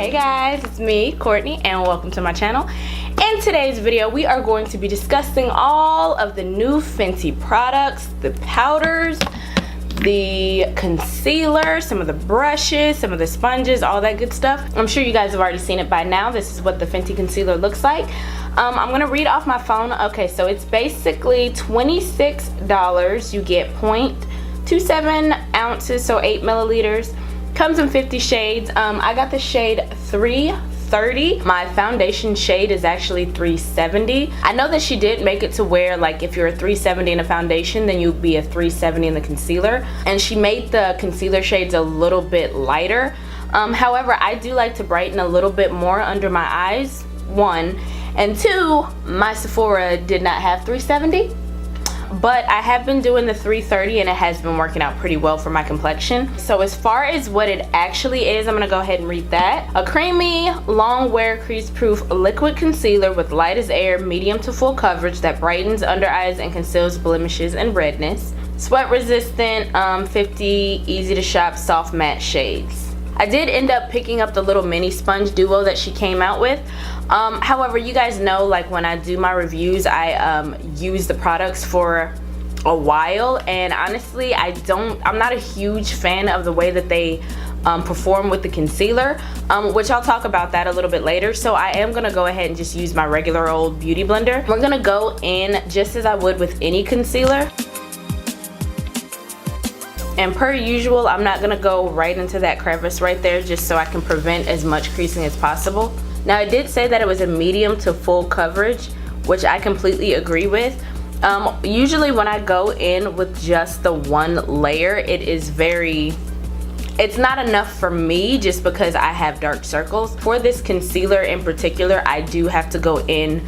Hey guys, it's me, Courtney, and welcome to my channel. In today's video, we are going to be discussing all of the new Fenty products, the powders, the concealer, some of the brushes, some of the sponges, all that good stuff. I'm sure you guys have already seen it by now. This is what the Fenty concealer looks like. I'm gonna read off my phone. Okay, so it's basically $26. You get 0.27 ounces, so 8 milliliters. Comes in 50 shades. I got the shade 330. My foundation shade is actually 370. I know that she did make it to where, like, if you're a 370 in a foundation, then you'd be a 370 in the concealer. And she made the concealer shades a little bit lighter. However, I do like to brighten a little bit more under my eyes, one. And two, my Sephora did not have 370. But I have been doing the 330 and it has been working out pretty well for my complexion. So as far as what it actually is, I'm gonna go ahead and read that. A creamy, long wear crease proof liquid concealer with light as air, medium to full coverage that brightens under eyes and conceals blemishes and redness. Sweat resistant, 50 easy to shop soft matte shades. I did end up picking up the little mini sponge duo that she came out with. However, you guys know, like, when I do my reviews, I use the products for a while, and honestly, I'm not a huge fan of the way that they perform with the concealer, which I'll talk about that a little bit later. So I am gonna go ahead and just use my regular old beauty blender. We're gonna go in just as I would with any concealer. And per usual, I'm not gonna go right into that crevice right there, just so I can prevent as much creasing as possible. Now, I did say that it was a medium to full coverage, which I completely agree with. Usually when I go in with just the one layer, it's not enough for me, just because I have dark circles. For this concealer in particular, I do have to go in,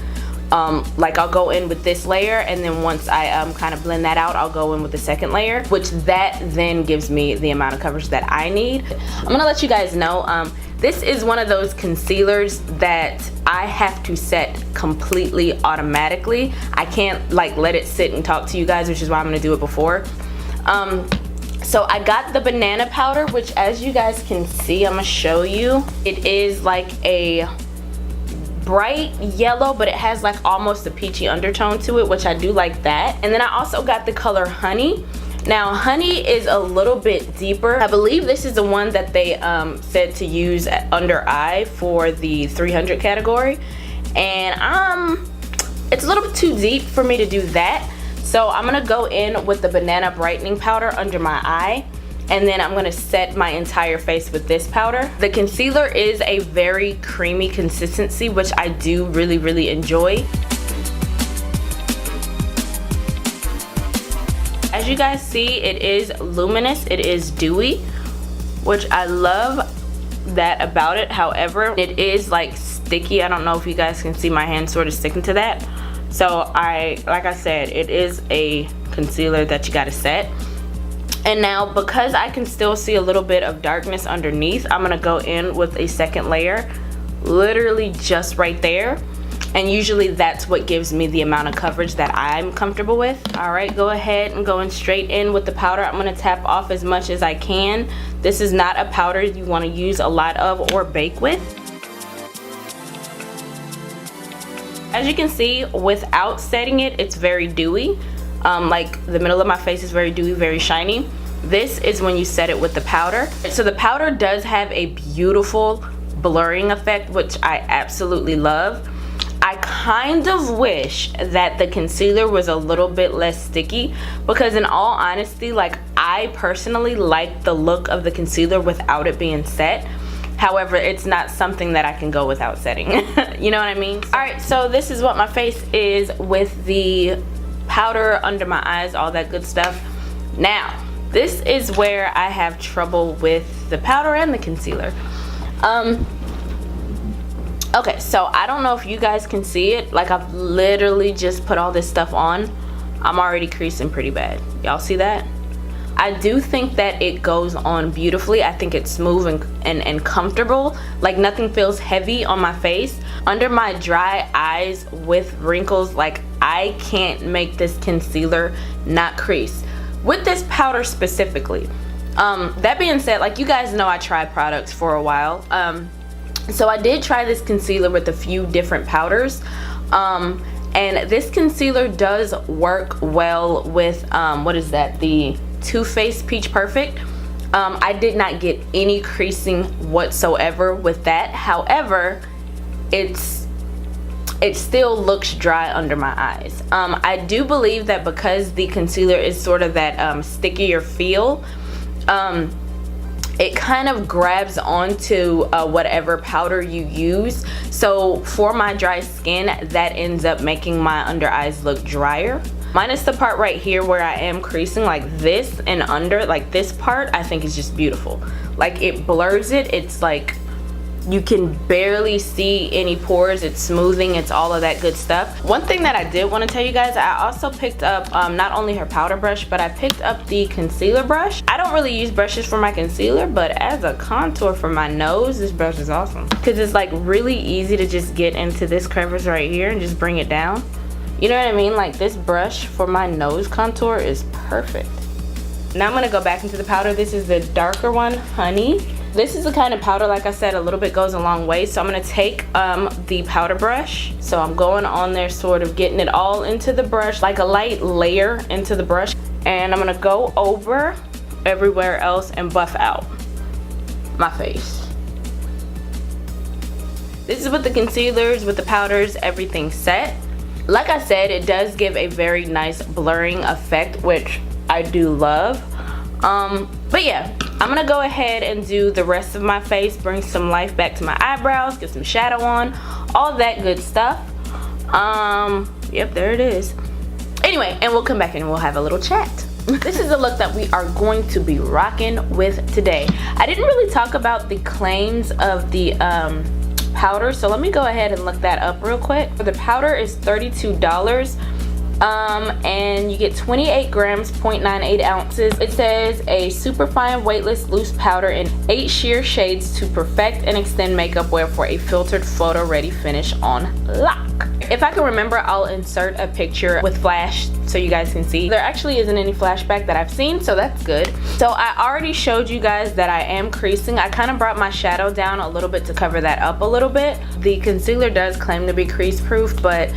like, I'll go in with this layer, and then once I kind of blend that out, I'll go in with the second layer, which that then gives me the amount of coverage that I need. I'm gonna let you guys know, this is one of those concealers that I have to set completely automatically. I can't, like, let it sit and talk to you guys, which is why I'm gonna do it before. So I got the banana powder, which, as you guys can see, I'm gonna show you. It is like a bright yellow, but it has like almost a peachy undertone to it, which I do like that. And then I also got the color Honey. Now, Honey is a little bit deeper. I believe this is the one that they said to use under eye for the 300 category, and it's a little bit too deep for me to do that. So I'm gonna go in with the banana brightening powder under my eye, and then I'm gonna set my entire face with this powder. The concealer is a very creamy consistency, which I do really enjoy. As you guys see, it is luminous, it is dewy, which I love that about it. However, it is like sticky. I don't know if you guys can see my hand sort of sticking to that. So like I said, it is a concealer that you gotta set. And now, because I can still see a little bit of darkness underneath, I'm gonna go in with a second layer, literally just right there. And usually that's what gives me the amount of coverage that I'm comfortable with. All right, go ahead and going straight in with the powder. I'm gonna tap off as much as I can. This is not a powder you wanna use a lot of or bake with. As you can see, without setting it, it's very dewy. Like, the middle of my face is very dewy, very shiny. This is when you set it with the powder. So the powder does have a beautiful blurring effect, which I absolutely love. I kind of wish that the concealer was a little bit less sticky, because in all honesty, like, I personally like the look of the concealer without it being set. However, it's not something that I can go without setting. You know what I mean? All right, so this is what my face is with the powder under my eyes, all that good stuff. Now, this is where I have trouble with the powder and the concealer. Okay, so I don't know if you guys can see it. Like, I've literally just put all this stuff on. I'm already creasing pretty bad. Y'all see that? I do think that it goes on beautifully. I think it's smooth and comfortable. Like, nothing feels heavy on my face. Under my dry eyes with wrinkles, like, I can't make this concealer not crease. With this powder specifically. That being said, like, you guys know I try products for a while. So I did try this concealer with a few different powders, and this concealer does work well with what is that, the Too Faced Peach Perfect. I did not get any creasing whatsoever with that. However, it still looks dry under my eyes. I do believe that because the concealer is sort of that stickier feel, it kind of grabs onto whatever powder you use. So for my dry skin, that ends up making my under eyes look drier. Minus the part right here where I am creasing, like this and under, like this part, I think is just beautiful. Like it blurs it. It's like you can barely see any pores. It's smoothing. It's all of that good stuff. One thing that I did want to tell you guys, I also picked up not only her powder brush, but I picked up the concealer brush. I don't really use brushes for my concealer, but as a contour for my nose, this brush is awesome because it's like really easy to just get into this crevice right here and just bring it down. You know what I mean? Like this brush for my nose contour is perfect. Now I'm gonna go back into the powder. This is the darker one, Honey. This is the kind of powder, like I said, a little bit goes a long way. So I'm gonna take the powder brush. So I'm going on there, sort of getting it all into the brush, like a light layer into the brush. And I'm gonna go over everywhere else and buff out my face. This is with the concealers, with the powders, everything set. Like I said, it does give a very nice blurring effect, which I do love. But yeah, I'm gonna go ahead and do the rest of my face, bring some life back to my eyebrows, get some shadow on, all that good stuff. Yep, there it is. Anyway, and we'll come back and we'll have a little chat. This is the look that we are going to be rocking with today. I didn't really talk about the claims of the powder, so let me go ahead and look that up real quick. The powder is $32. And you get 28 grams, 0.98 ounces. It says a superfine weightless loose powder in 8 sheer shades to perfect and extend makeup wear for a filtered photo ready finish on lock. If I can remember, I'll insert a picture with flash so you guys can see. There actually isn't any flashback that I've seen, so that's good. So I already showed you guys that I am creasing. I kind of brought my shadow down a little bit to cover that up a little bit. The concealer does claim to be crease proof, but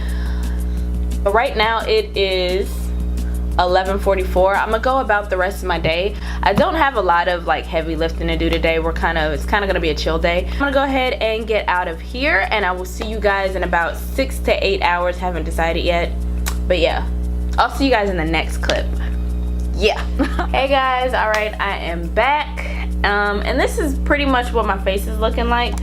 right now it is 11:44. I'm gonna go about the rest of my day. I don't have a lot of like heavy lifting to do today. It's kind of gonna be a chill day. I'm gonna go ahead and get out of here, and I will see you guys in about 6 to 8 hours. Haven't decided yet, but yeah, I'll see you guys in the next clip. Yeah. Hey guys, all right, I am back, and this is pretty much what my face is looking like.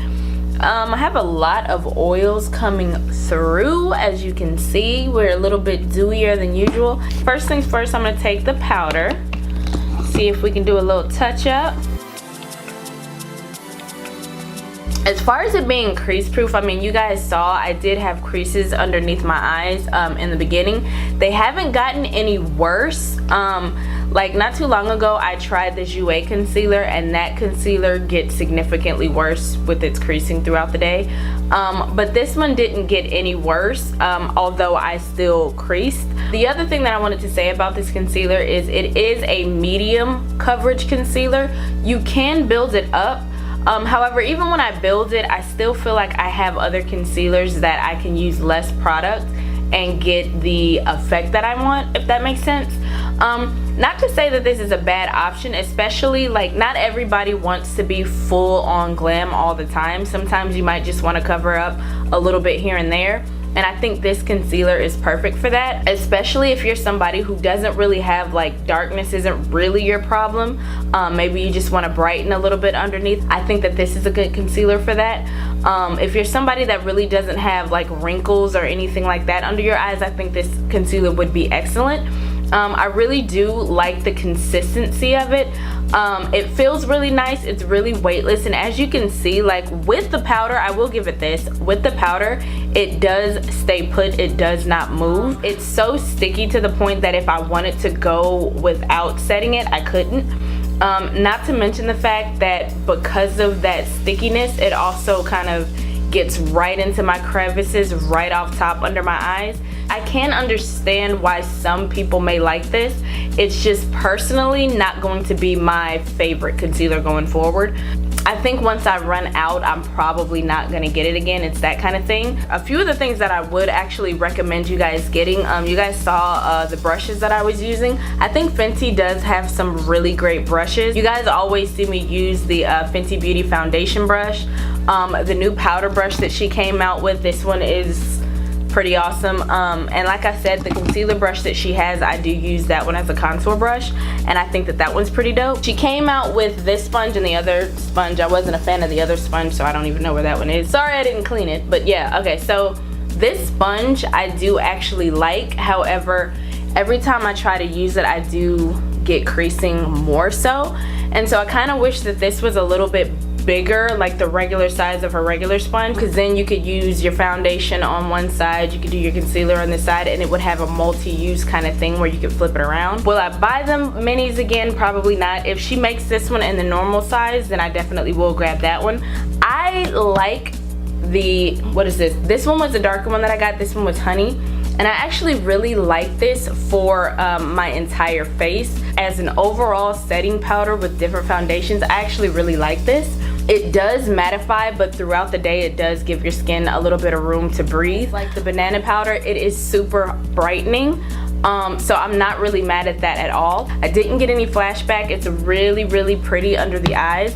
I have a lot of oils coming through. As you can see, we're a little bit dewier than usual. First things first, I'm gonna take the powder, see if we can do a little touch up. As far as it being crease proof, I mean, you guys saw I did have creases underneath my eyes in the beginning. They haven't gotten any worse. Like not too long ago, I tried the Jouer concealer, and that concealer gets significantly worse with its creasing throughout the day. But this one didn't get any worse, although I still creased. The other thing that I wanted to say about this concealer is it is a medium coverage concealer. You can build it up. However, even when I build it, I still feel like I have other concealers that I can use less product and get the effect that I want, if that makes sense. Not to say that this is a bad option, especially like not everybody wants to be full on glam all the time. Sometimes you might just want to cover up a little bit here and there. And I think this concealer is perfect for that, especially if you're somebody who doesn't really have, like, darkness isn't really your problem. Maybe you just want to brighten a little bit underneath. I think that this is a good concealer for that. If you're somebody that really doesn't have like wrinkles or anything like that under your eyes, I think this concealer would be excellent. I really do like the consistency of it. It feels really nice. It's really weightless, and as you can see, like with the powder, I will give it this, with the powder it does stay put, it does not move. It's so sticky to the point that if I wanted to go without setting it, I couldn't. Not to mention the fact that because of that stickiness, it also kind of gets right into my crevices, right off top under my eyes. I can understand why some people may like this. It's just personally not going to be my favorite concealer going forward. I think once I run out, I'm probably not gonna get it again. It's that kind of thing. A few of the things that I would actually recommend you guys getting, you guys saw the brushes that I was using. I think Fenty does have some really great brushes. You guys always see me use the Fenty Beauty foundation brush. The new powder brush that she came out with, this one is pretty awesome. And like I said, the concealer brush that she has, I do use that one as a contour brush, and I think that that one's pretty dope. She came out with this sponge and the other sponge. I wasn't a fan of the other sponge, so I don't even know where that one is. Sorry I didn't clean it, but yeah, okay, so this sponge I do actually like. However, every time I try to use it, I do get creasing more so, and so I kind of wish that this was a little bit bigger, like the regular size of her regular sponge, because then you could use your foundation on one side, you could do your concealer on the side, and it would have a multi-use kind of thing where you could flip it around. Will I buy them minis again? Probably not. If she makes this one in the normal size, then I definitely will grab that one. I like the, what is this? This one was the darker one that I got. This one was honey. And I actually really like this for my entire face. As an overall setting powder with different foundations, I actually really like this. It does mattify, but throughout the day it does give your skin a little bit of room to breathe. Like the banana powder, it is super brightening. So I'm not really mad at that at all. I didn't get any flashback. It's really, really pretty under the eyes.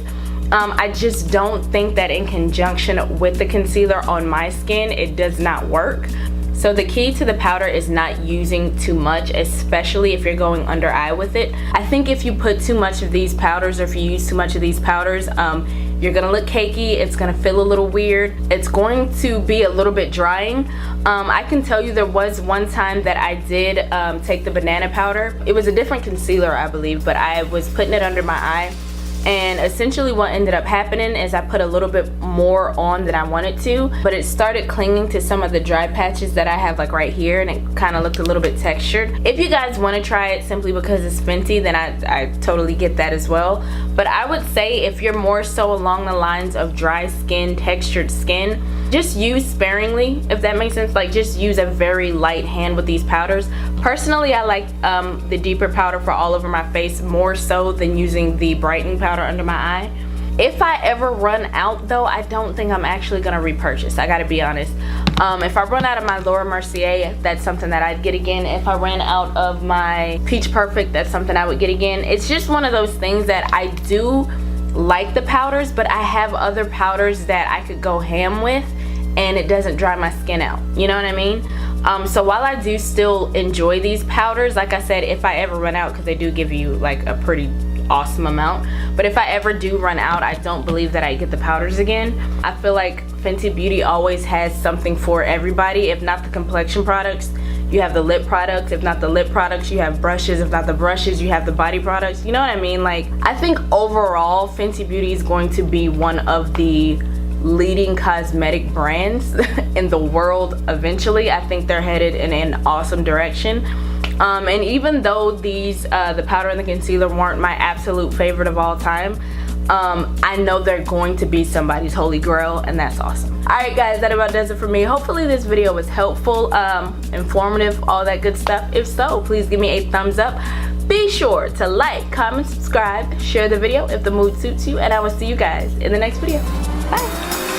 I just don't think that in conjunction with the concealer on my skin, it does not work. So the key to the powder is not using too much, especially if you're going under eye with it. I think if you put too much of these powders, or if you use too much of these powders, you're gonna look cakey, it's gonna feel a little weird, it's going to be a little bit drying. I can tell you there was one time that I did take the banana powder. It was a different concealer, I believe, but I was putting it under my eye, and essentially what ended up happening is I put a little bit more on than I wanted to, but it started clinging to some of the dry patches that I have like right here, and it kind of looked a little bit textured. If you guys want to try it simply because it's Fenty, then I totally get that as well. But I would say if you're more so along the lines of dry skin, textured skin, just use sparingly, if that makes sense. Like, just use a very light hand with these powders. Personally, I like the deeper powder for all over my face more so than using the brightening powder under my eye. If I ever run out though, I don't think I'm actually gonna repurchase, I gotta be honest. If I run out of my Laura Mercier, that's something that I'd get again. If I ran out of my Peach Perfect, that's something I would get again. It's just one of those things that I do like the powders, but I have other powders that I could go ham with and it doesn't dry my skin out, you know what I mean? So while I do still enjoy these powders, like I said, if I ever run out, because they do give you like a pretty awesome amount, but if I ever do run out, I don't believe that I get the powders again. I feel like Fenty Beauty always has something for everybody. If not the complexion products, you have the lip products. If not the lip products, you have brushes. If not the brushes, you have the body products. You know what I mean? Like, I think overall Fenty Beauty is going to be one of the leading cosmetic brands in the world eventually. I think they're headed in an awesome direction. And even though these the powder and the concealer weren't my absolute favorite of all time, I know they're going to be somebody's holy grail, and that's awesome. Alright guys, that about does it for me. Hopefully this video was helpful, informative, all that good stuff. If so, please give me a thumbs up. Be sure to like, comment, subscribe, share the video if the mood suits you, and I will see you guys in the next video. Bye.